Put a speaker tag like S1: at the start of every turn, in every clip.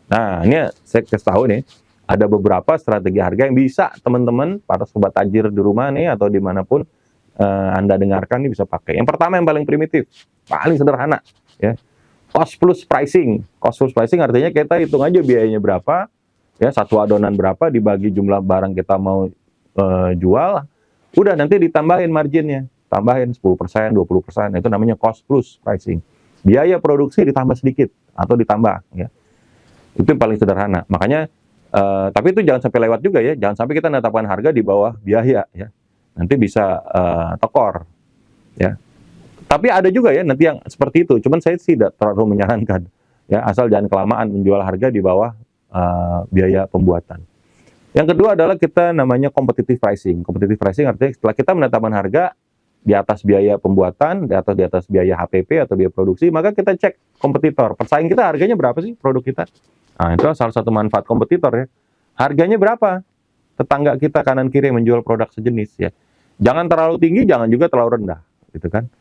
S1: Nah, ini saya kasih tahu nih, ada beberapa strategi harga yang bisa teman-teman, para sobat tajir di rumah nih atau dimanapun Anda dengarkan nih bisa pakai. Yang pertama yang paling primitif, paling sederhana, ya, cost plus pricing. Cost plus pricing artinya kita hitung aja biayanya berapa, ya, satu adonan berapa dibagi jumlah barang kita mau jual, udah nanti ditambahin marginnya, tambahin 10%, 20%, itu namanya cost plus pricing. Biaya produksi ditambah sedikit atau ditambah, ya. Itu yang paling sederhana. Makanya, tapi itu jangan sampai lewat juga ya. Jangan sampai kita menetapkan harga di bawah biaya ya. Nanti bisa tekor ya. Tapi ada juga ya nanti yang seperti itu. Cuman saya tidak terlalu menyarankan ya. Asal jangan kelamaan menjual harga di bawah biaya pembuatan. Yang kedua adalah kita namanya competitive pricing. Competitive pricing artinya setelah kita menetapkan harga di atas biaya pembuatan, di atas biaya HPP atau biaya produksi, maka kita cek kompetitor. Pesaing kita harganya berapa sih produk kita? Nah, itu salah satu manfaat kompetitor ya. Harganya berapa? Tetangga kita kanan kiri yang menjual produk sejenis ya. Jangan terlalu tinggi, jangan juga terlalu rendah, gitu kan?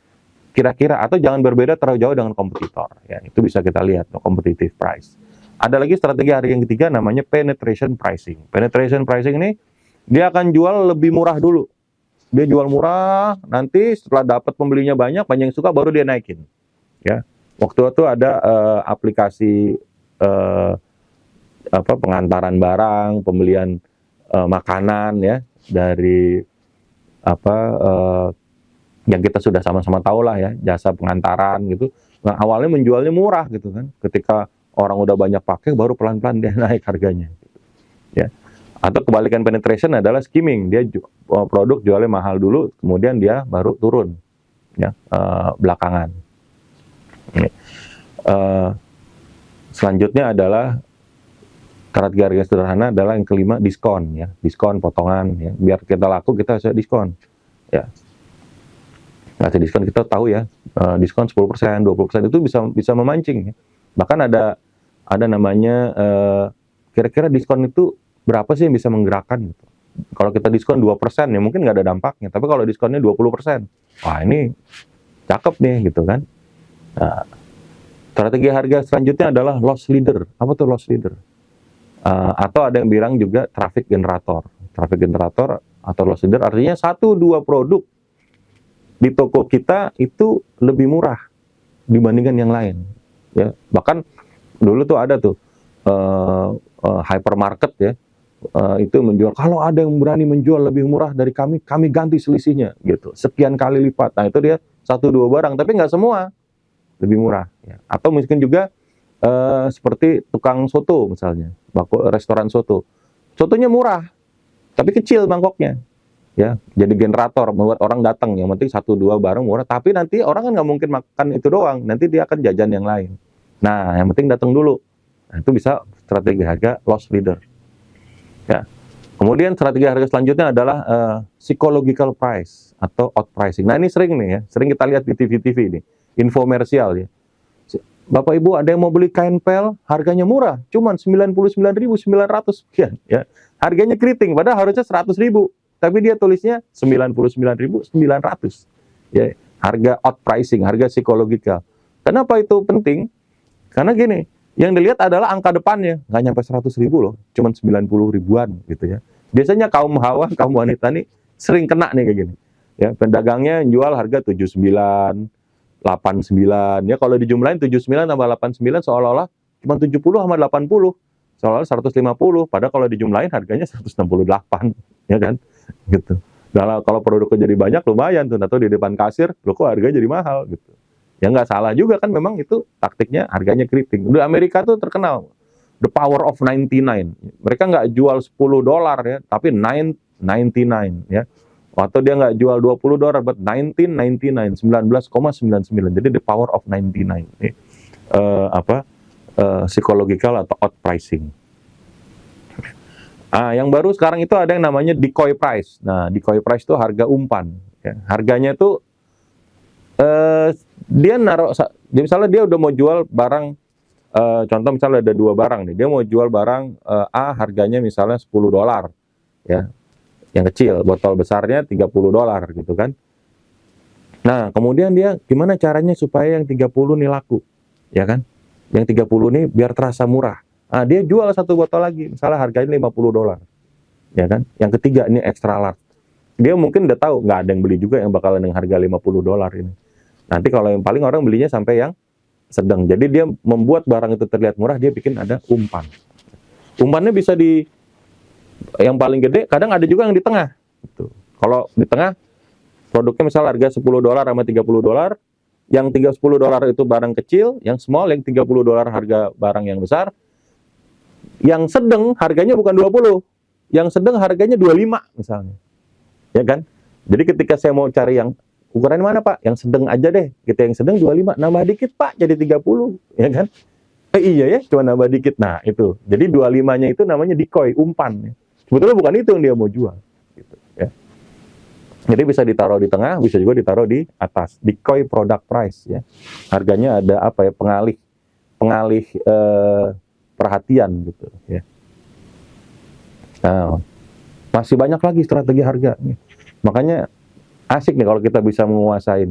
S1: Kira-kira atau jangan berbeda terlalu jauh dengan kompetitor ya. Itu bisa kita lihat competitive price. Ada lagi strategi harga yang ketiga namanya penetration pricing. Penetration pricing ini dia akan jual lebih murah dulu. Dia jual murah, nanti setelah dapat pembelinya banyak yang suka baru dia naikin. Ya. Waktu itu ada aplikasi pengantaran barang, pembelian makanan ya dari yang kita sudah sama-sama tahu lah ya, jasa pengantaran gitu. Nah, awalnya menjualnya murah gitu kan. Ketika orang udah banyak pakai baru pelan-pelan dia naik harganya. Ya. Atau kebalikan penetration adalah skimming. Dia produk jualnya mahal dulu, kemudian dia baru turun ya belakangan. Selanjutnya adalah strategi harga sederhana adalah yang kelima diskon ya, diskon potongan ya. Biar kita laku kita bisa diskon ya. Ngasih diskon kita tahu ya, diskon 10%, 20% itu bisa memancing ya. Bahkan ada namanya kira-kira diskon itu berapa sih yang bisa menggerakkan gitu. Kalau kita diskon 2% ya mungkin nggak ada dampaknya, tapi kalau diskonnya 20%, wah ini cakep nih gitu kan. Nah, strategi harga selanjutnya adalah loss leader. Apa tuh loss leader? Atau ada yang bilang juga traffic generator. Traffic generator atau loss leader artinya 1-2 produk di toko kita itu lebih murah dibandingkan yang lain. Ya, bahkan dulu tuh ada tuh hypermarket ya, itu menjual, kalau ada yang berani menjual lebih murah dari kami ganti selisihnya gitu, sekian kali lipat. Nah itu dia 1-2 barang, tapi nggak semua lebih murah. Ya. Atau mungkin juga seperti tukang soto misalnya, restoran soto, sotonya murah, tapi kecil mangkoknya. Ya, jadi generator membuat orang datang, yang penting 1-2 barang murah, tapi nanti orang kan nggak mungkin makan itu doang, nanti dia akan jajan yang lain. Nah, yang penting datang dulu. Nah, itu bisa strategi harga loss leader. Ya. Kemudian strategi harga selanjutnya adalah psychological price atau out pricing. Nah, ini sering nih ya, sering kita lihat di TV-TV ini, infomersial ya. Bapak Ibu ada yang mau beli kain pel, harganya murah, cuman 99.900 sekian ya. Harganya keriting, padahal harusnya 100.000. Tapi dia tulisnya 99.900 ya, harga out pricing, harga psikologikal. Kenapa itu penting? Karena gini, yang dilihat adalah angka depannya, nggak nyampe 100.000 loh, cuma 90 ribuan gitu ya. Biasanya kaum hawa, kaum wanita nih sering kena nih kayak gini. Ya, pedagangnya jual harga 79, 89 ya, kalau dijumlahin 79 tambah 89 seolah-olah cuma 70 sama 80. Seolah-olah 150, padahal kalau dijumlahin harganya 168 ya kan? Gitu. Nah, kalau produknya jadi banyak lumayan tuh, atau di depan kasir, loh kok harganya jadi mahal gitu. Ya nggak salah juga kan, memang itu taktiknya harganya keriting. Di Amerika tuh terkenal the power of 99. Mereka nggak jual $10 ya, tapi 999 ya. Atau dia nggak jual $20, but 1999, 19,99. Jadi the power of 99. Psychological atau out pricing. Yang baru sekarang itu ada yang namanya decoy price. Nah, decoy price itu harga umpan. Ya. Harganya itu dia naruh, misalnya dia udah mau jual barang, contoh misalnya ada 2 barang nih, dia mau jual barang A harganya misalnya $10, ya, yang kecil, botol besarnya $30 gitu kan. Nah, kemudian dia gimana caranya supaya yang 30 nih laku, ya kan? Yang 30 nih biar terasa murah. Nah, dia jual satu botol lagi, misalnya harganya $50, ya kan? Yang ketiga ini extra large. Dia mungkin udah tahu nggak ada yang beli juga yang bakalan dengan harga $50 ini. Nanti kalau yang paling orang belinya sampai yang sedang. Jadi dia membuat barang itu terlihat murah, dia bikin ada umpan. Umpannya bisa di yang paling gede, kadang ada juga yang di tengah. Gitu. Kalau di tengah, produknya misalnya harga $10 sama $30, yang $10 itu barang kecil, yang small, yang $30 harga barang yang besar, yang sedang harganya bukan 20, yang sedang harganya 25 misalnya. Ya kan? Jadi ketika saya mau cari yang ukuran mana Pak? Yang sedang aja deh. Kita yang sedang 25, nambah dikit Pak jadi 30, ya kan? Iya ya, cuma nambah dikit. Nah, itu. Jadi 25-nya itu namanya decoy, umpan. Sebetulnya bukan itu yang dia mau jual. Gitu, ya. Jadi bisa ditaruh di tengah, bisa juga ditaruh di atas. Decoy product price, ya. Harganya ada apa ya? Pengalih perhatian gitu, ya. Nah, masih banyak lagi strategi harga. Makanya asik nih kalau kita bisa menguasai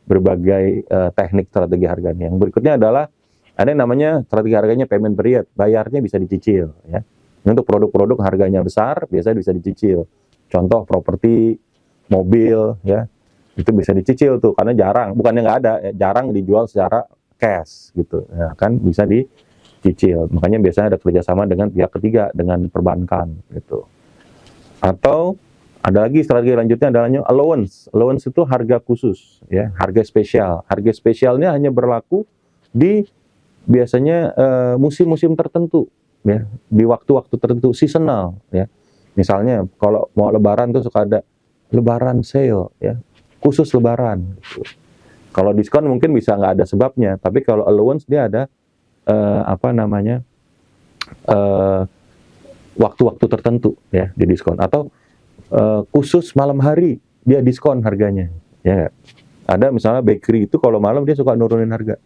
S1: berbagai teknik strategi harga. Yang berikutnya adalah ada yang namanya strategi harganya payment period, bayarnya bisa dicicil. Ya. Untuk produk-produk harganya besar, biasanya bisa dicicil. Contoh properti, mobil, ya itu bisa dicicil tuh, karena jarang, bukannya nggak ada, ya, jarang dijual secara cash gitu, ya, kan bisa dicicil. Makanya biasanya ada kerjasama dengan pihak ketiga, dengan perbankan gitu. Atau ada lagi strategi lanjutnya adalah allowance. Allowance itu harga khusus, ya, harga spesial. Harga spesialnya hanya berlaku di biasanya musim-musim tertentu, ya, di waktu-waktu tertentu, seasonal, ya. Misalnya kalau mau Lebaran tuh suka ada Lebaran sale, ya, khusus Lebaran. Gitu. Kalau diskon mungkin bisa nggak ada sebabnya, tapi kalau allowance dia ada waktu-waktu tertentu, ya, di diskon. Atau khusus malam hari dia diskon harganya, ya. Ada misalnya bakery itu kalau malam dia suka nurunin harga.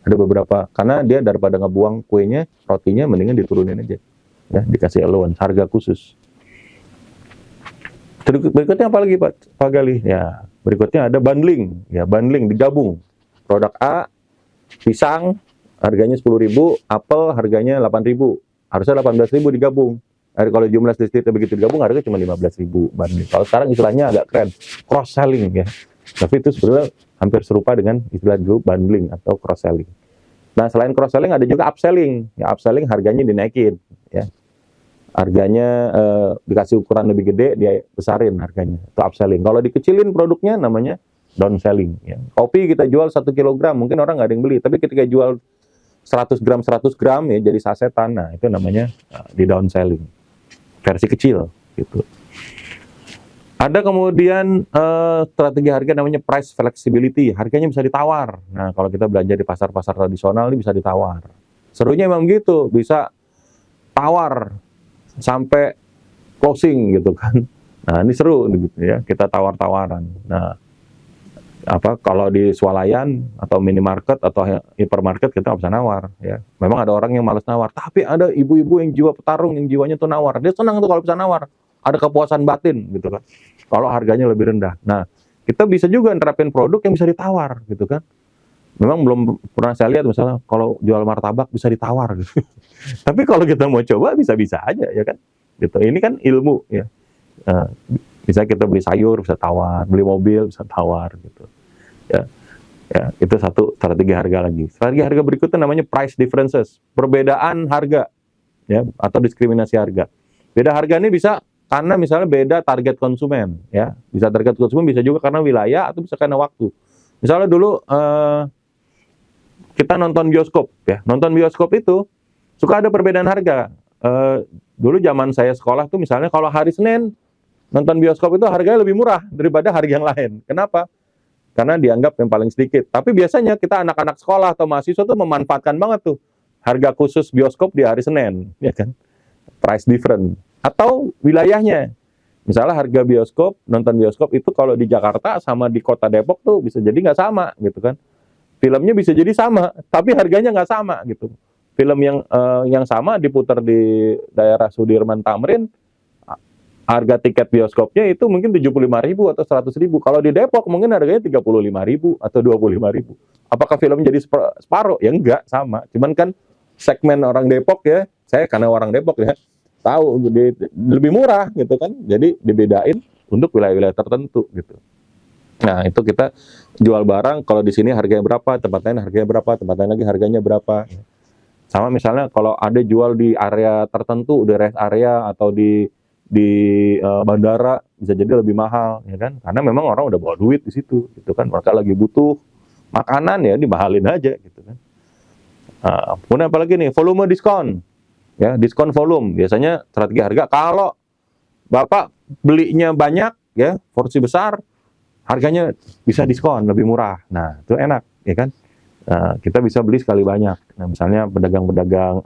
S1: Ada beberapa, karena dia daripada ngebuang kuenya, rotinya mendingan diturunin aja, ya, dikasih allowance, harga khusus. Berikutnya apa lagi Pak Gali? Ya, berikutnya ada bundling, ya, bundling digabung. Produk A, pisang harganya 10.000, apel harganya 8.000, harusnya 18.000 digabung. Kalau jumlah distributor begitu digabung harganya cuma 15.000 bundling. Kalau sekarang istilahnya agak keren, cross selling, ya. Tapi itu sebenarnya hampir serupa dengan istilah dulu bundling atau cross selling. Nah, selain cross selling ada juga upselling. Ya, upselling harganya dinaikin, ya. Harganya dikasih ukuran lebih gede, dia besarin harganya. Itu upselling. Kalau dikecilin produknya namanya downselling, ya. Kopi kita jual 1 kilogram, mungkin orang nggak ada yang beli. Tapi ketika jual 100 gram, ya, jadi sasetan. Nah, itu namanya di downselling. Versi kecil, gitu. Ada kemudian strategi harga namanya price flexibility. Harganya bisa ditawar. Nah, kalau kita belanja di pasar-pasar tradisional ini bisa ditawar. Serunya memang gitu, bisa tawar sampai closing gitu kan. Nah, ini seru gitu, ya, kita tawar-tawaran. Nah, kalau di swalayan atau minimarket atau hypermarket kita nggak bisa nawar, ya. Memang ada orang yang malas nawar, tapi ada ibu-ibu yang jiwa petarung, yang jiwanya tuh nawar. Dia senang tuh kalau bisa nawar. Ada kepuasan batin gitu kan. Kalau harganya lebih rendah. Nah, kita bisa juga nerapin produk yang bisa ditawar gitu kan. Memang belum pernah saya lihat misalnya kalau jual martabak bisa ditawar gitu. Tapi kalau kita mau coba bisa-bisa aja, ya kan. Gitu. Ini kan ilmu, ya. Bisa kita beli sayur bisa tawar, beli mobil bisa tawar gitu. Ya. Ya, itu satu strategi harga lagi. Strategi harga berikutnya namanya price differences, perbedaan harga, ya, atau diskriminasi harga. Beda harga ini bisa karena misalnya beda target konsumen, ya. Bisa target konsumen, bisa juga karena wilayah atau bisa karena waktu. Misalnya dulu kita nonton bioskop, ya. Nonton bioskop itu suka ada perbedaan harga. Dulu zaman saya sekolah tuh misalnya kalau hari Senin nonton bioskop itu harganya lebih murah daripada hari yang lain. Kenapa? Karena dianggap yang paling sedikit. Tapi biasanya kita anak-anak sekolah atau mahasiswa tuh memanfaatkan banget tuh harga khusus bioskop di hari Senin, ya kan? Price different. Atau wilayahnya. Misalnya harga bioskop, nonton bioskop itu kalau di Jakarta sama di kota Depok tuh bisa jadi nggak sama gitu kan. Filmnya bisa jadi sama, tapi harganya nggak sama gitu. Film yang sama diputar di daerah Sudirman Tamrin, harga tiket bioskopnya itu mungkin 75.000 atau 100.000. Kalau di Depok mungkin harganya 35.000 atau 25.000. Apakah film jadi separuh? Ya enggak, sama. Cuman kan segmen orang Depok, ya, Saya karena orang Depok ya, tahu lebih murah gitu kan. Jadi dibedain untuk wilayah-wilayah tertentu gitu. Nah, itu kita jual barang, kalau di sini harganya berapa, tempat lain harganya berapa, tempat lain lagi harganya berapa. Sama misalnya kalau ada jual di area tertentu, di rest area atau di bandara, bisa jadi lebih mahal ya kan, karena memang orang udah bawa duit di situ gitu kan, mereka lagi butuh makanan ya dimahalin aja gitu kan. Kemudian apalagi nih, volume diskon ya, diskon volume. Biasanya strategi harga, kalau Bapak belinya banyak ya, porsi besar, harganya bisa diskon lebih murah. Nah, itu enak ya kan. Kita bisa beli sekali banyak. Nah, misalnya pedagang-pedagang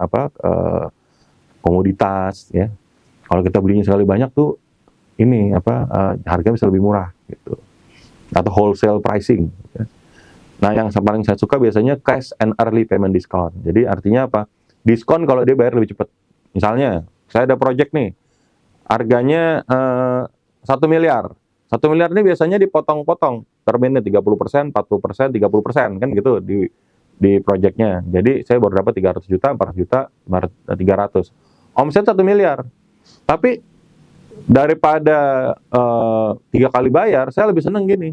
S1: komoditas ya, kalau kita belinya sekali banyak tuh ini harganya bisa lebih murah gitu, atau wholesale pricing ya. Nah, yang paling saya suka biasanya cash and early payment discount. Jadi artinya apa? Diskon kalau dia bayar lebih cepat. Misalnya saya ada project nih, harganya 1 miliar. 1 miliar ini biasanya dipotong-potong per menit 30%, 40%, 30% kan gitu di projectnya. Jadi saya baru dapat 300 juta, 400 juta, 300. Omset 1 miliar. Tapi daripada 3 kali bayar, saya lebih seneng gini.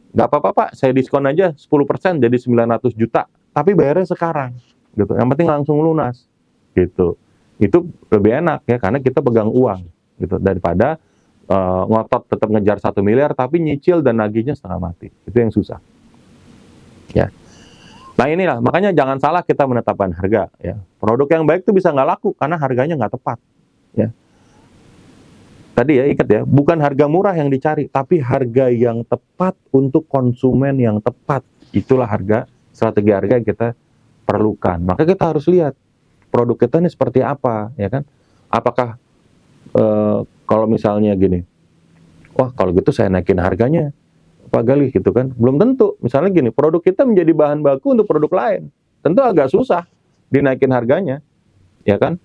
S1: Nggak apa-apa Pak, saya diskon aja 10% jadi 900 juta. Tapi bayarnya sekarang gitu. Yang penting langsung lunas gitu. Itu lebih enak ya, karena kita pegang uang gitu, daripada ngotot tetap ngejar 1 miliar tapi nyicil dan nagihnya setengah mati. Itu yang susah ya. Nah, inilah makanya jangan salah kita menetapkan harga ya. Produk yang baik itu bisa nggak laku karena harganya nggak tepat ya. Tadi ya, ingat ya, bukan harga murah yang dicari, tapi harga yang tepat untuk konsumen yang tepat. Itulah strategi harga yang kita perlukan. Maka kita harus lihat produk kita ini seperti apa ya kan. Apakah kalau misalnya gini, wah kalau gitu saya naikin harganya Pak Galih gitu kan, belum tentu. Misalnya gini, produk kita menjadi bahan baku untuk produk lain, tentu agak susah dinaikin harganya ya kan.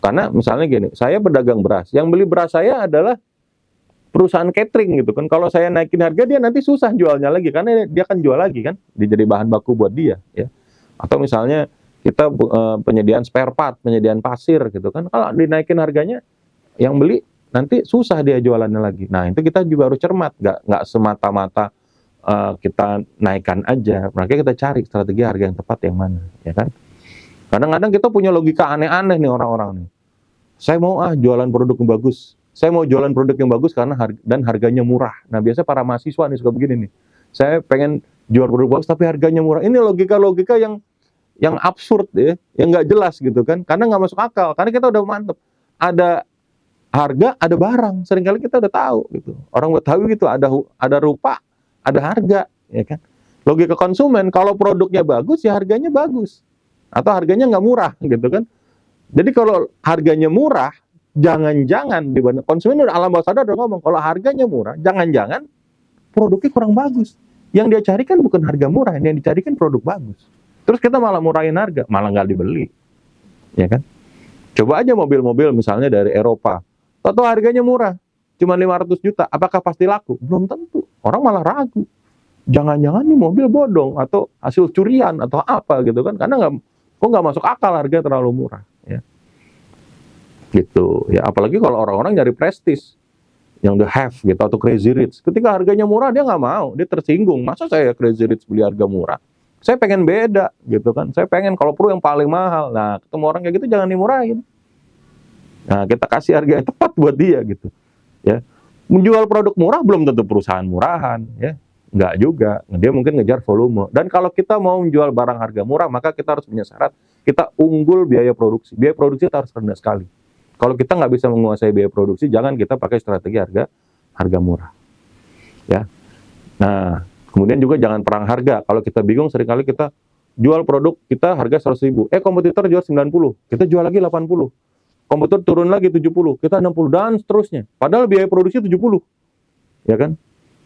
S1: Karena misalnya gini, saya pedagang beras, yang beli beras saya adalah perusahaan catering gitu kan. Kalau saya naikin harga, dia nanti susah jualnya lagi, karena dia akan jual lagi kan, jadi bahan baku buat dia ya. Atau misalnya kita penyediaan spare part, penyediaan pasir gitu kan, kalau dinaikin harganya, yang beli nanti susah dia jualannya lagi. Nah, itu kita juga harus cermat, nggak semata-mata kita naikkan aja. Makanya kita cari strategi harga yang tepat yang mana, ya kan? Kadang-kadang kita punya logika aneh-aneh nih orang-orang nih. Saya mau jualan produk yang bagus. Saya mau jualan produk yang bagus karena harganya murah. Nah, biasanya para mahasiswa nih suka begini nih. Saya pengen jual produk bagus tapi harganya murah. Ini logika-logika yang absurd ya, yang nggak jelas gitu kan. Karena nggak masuk akal. Karena kita udah mantep. Ada harga, ada barang. Seringkali kita udah tahu gitu. Orang Betawi gitu, ada rupa, ada harga, ya kan. Logika konsumen, kalau produknya bagus ya harganya bagus. Atau harganya nggak murah gitu kan. Jadi kalau harganya murah, jangan-jangan dibanding konsumen udah alam bawah sadar udah ngomong, kalau harganya murah, jangan-jangan produknya kurang bagus. Yang dia carikan bukan harga murah, yang dicarikan produk bagus. Terus kita malah murahin harga, malah nggak dibeli, ya kan. Coba aja mobil-mobil misalnya dari Eropa, atau harganya murah, cuma 500 juta, apakah pasti laku? Belum tentu. Orang malah ragu. Jangan-jangan nih mobil bodong atau hasil curian atau apa gitu kan? Karena nggak masuk akal, harga terlalu murah, ya. Gitu. Ya, apalagi kalau orang-orang nyari prestis, yang the have gitu atau crazy rich. Ketika harganya murah dia nggak mau, dia tersinggung. Masa saya crazy rich beli harga murah? Saya pengen beda gitu kan. Saya pengen kalau perlu yang paling mahal. Nah, ketemu orang kayak gitu jangan dimurahin. Nah, kita kasih harga yang tepat buat dia gitu. Ya. Menjual produk murah belum tentu perusahaan murahan, ya. Enggak juga. Dia mungkin ngejar volume. Dan kalau kita mau menjual barang harga murah, maka kita harus punya syarat, kita unggul biaya produksi. Biaya produksi kita harus rendah sekali. Kalau kita nggak bisa menguasai biaya produksi, jangan kita pakai strategi harga murah. Ya. Nah, kemudian juga jangan perang harga. Kalau kita bingung, seringkali kita jual produk kita harga 100.000. Kompetitor jual 90, kita jual lagi 80. Kompetitor turun lagi 70, kita 60 dan seterusnya. Padahal biaya produksi 70. Ya kan?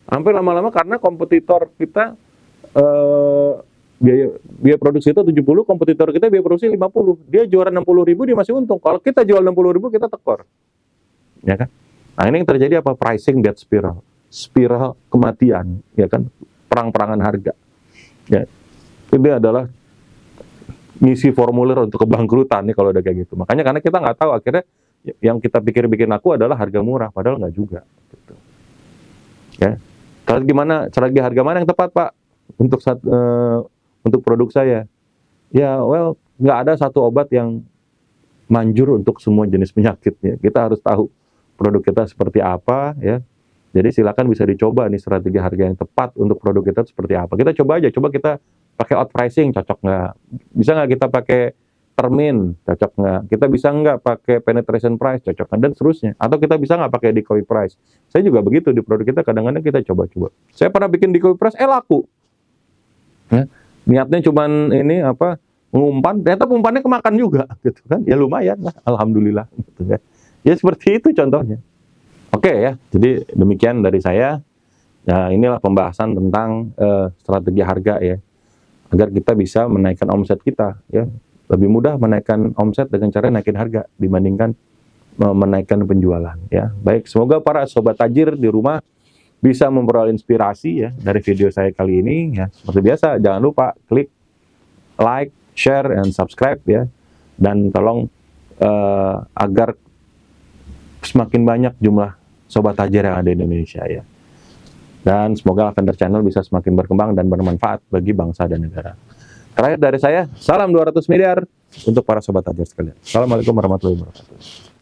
S1: Sampai lama-lama karena kompetitor kita biaya produksi itu 70, kompetitor kita biaya produksi 50. Dia jual 60.000, dia masih untung. Kalau kita jual 60.000, kita tekor. Ya kan? Nah, ini yang terjadi apa? Pricing death spiral. Spiral kematian, ya kan? Perang-perangan harga. Ya. Ini adalah ngisi formulir untuk kebangkrutan nih kalau udah kayak gitu. Makanya karena kita nggak tahu, akhirnya yang kita pikir bikin laku adalah harga murah, padahal nggak juga. Gitu. Ya, strategi harga mana yang tepat Pak untuk produk saya? Ya, well, nggak ada satu obat yang manjur untuk semua jenis penyakitnya. Kita harus tahu produk kita seperti apa, ya. Jadi silakan bisa dicoba nih strategi harga yang tepat untuk produk kita seperti apa. Kita coba aja, coba kita pakai out pricing, cocok nggak? Bisa nggak kita pakai termin, cocok nggak? Kita bisa nggak pakai penetration price, cocok nggak? Dan seterusnya. Atau kita bisa nggak pakai decoy price. Saya juga begitu di produk kita, kadang-kadang kita coba-coba. Saya pernah bikin decoy price, laku. Ya. Niatnya cuman ini apa, mengumpan, ternyata umpannya kemakan juga, gitu kan? Ya lumayan lah, alhamdulillah. Gitu kan. Ya seperti itu contohnya. Oke ya, jadi demikian dari saya. Nah, inilah pembahasan tentang strategi harga ya, agar kita bisa menaikkan omset kita ya. Lebih mudah menaikkan omset dengan cara naikin harga dibandingkan menaikkan penjualan ya. Baik, semoga para sobat tajir di rumah bisa memperoleh inspirasi ya dari video saya kali ini ya. Seperti biasa, jangan lupa klik like, share, and subscribe ya. Dan tolong agar semakin banyak jumlah sobat tajir yang ada di Indonesia ya. Dan semoga Lavender Channel bisa semakin berkembang dan bermanfaat bagi bangsa dan negara. Terakhir dari saya, salam 200 miliar untuk para sobat tajir sekalian. Assalamualaikum warahmatullahi wabarakatuh.